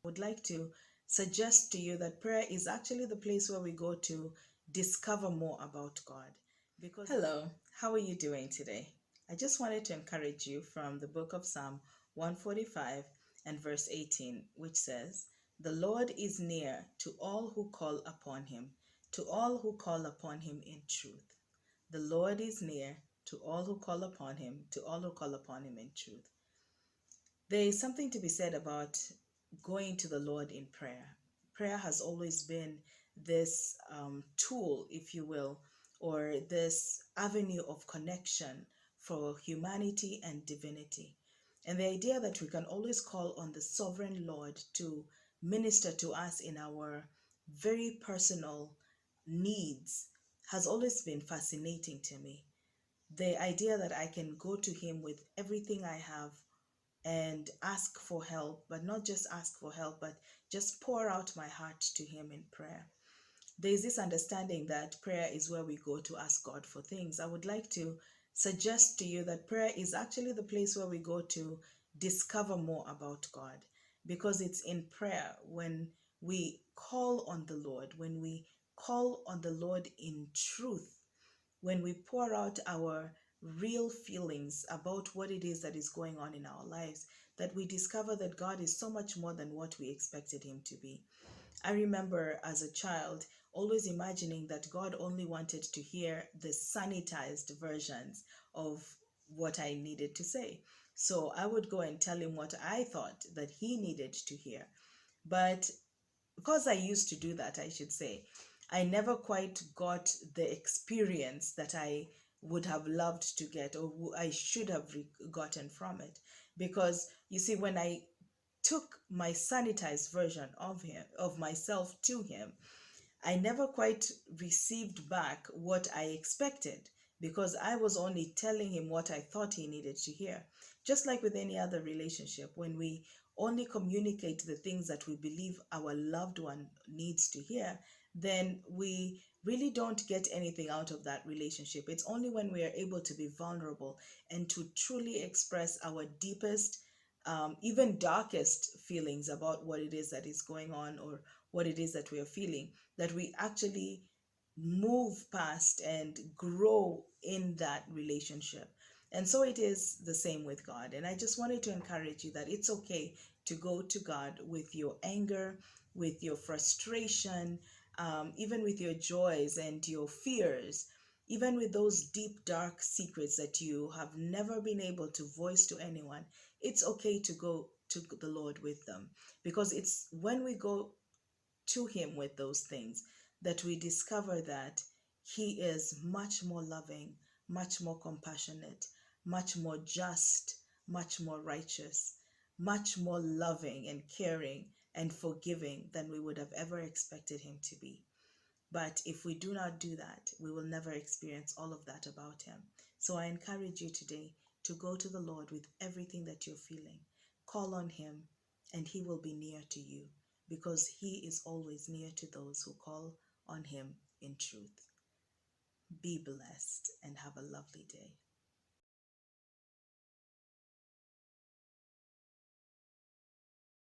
would like to suggest to you that prayer is actually the place where we go to discover more about God. Because hello, how are you doing today? I just wanted to encourage you from the book of Psalm 145 and verse 18, which says, "The Lord is near to all who call upon him, to all who call upon him in truth." The Lord is near to all who call upon him, to all who call upon him in truth. There is something to be said about going to the Lord in prayer. Prayer has always been this tool, if you will, or this avenue of connection for humanity and divinity. And the idea that we can always call on the sovereign Lord to minister to us in our very personal needs has always been fascinating to me. The idea that I can go to Him with everything I have and ask for help, but not just ask for help, but just pour out my heart to Him in prayer. There's this understanding that prayer is where we go to ask God for things. I would like to suggest to you that prayer is actually the place where we go to discover more about God, because it's in prayer when we call on the Lord, when we call on the Lord in truth, when we pour out our real feelings about what it is that is going on in our lives, that we discover that God is so much more than what we expected Him to be. I remember as a child always imagining that God only wanted to hear the sanitized versions of what I needed to say. So I would go and tell Him what I thought that He needed to hear. But because I used to do that, I should say, I never quite got the experience that I would have loved to get, or I should have gotten from it. Because you see, when I took my sanitized version of him, of myself to him, I never quite received back what I expected, because I was only telling him what I thought he needed to hear. Just like with any other relationship, when we only communicate the things that we believe our loved one needs to hear, then we really don't get anything out of that relationship. It's only when we are able to be vulnerable and to truly express our deepest, even darkest feelings about what it is that is going on, or what it is that we are feeling, that we actually move past and grow in that relationship. And so it is the same with God. And I just wanted to encourage you that it's okay to go to God with your anger, with your frustration, even with your joys and your fears, even with those deep, dark secrets that you have never been able to voice to anyone. It's okay to go to the Lord with them, because it's when we go to Him with those things that we discover that He is much more loving, much more compassionate, much more just, much more righteous, much more loving and caring and forgiving than we would have ever expected Him to be. But if we do not do that, we will never experience all of that about Him. So I encourage you today to go to the Lord with everything that you're feeling. Call on Him, and He will be near to you, because He is always near to those who call on Him in truth. Be blessed and have a lovely day.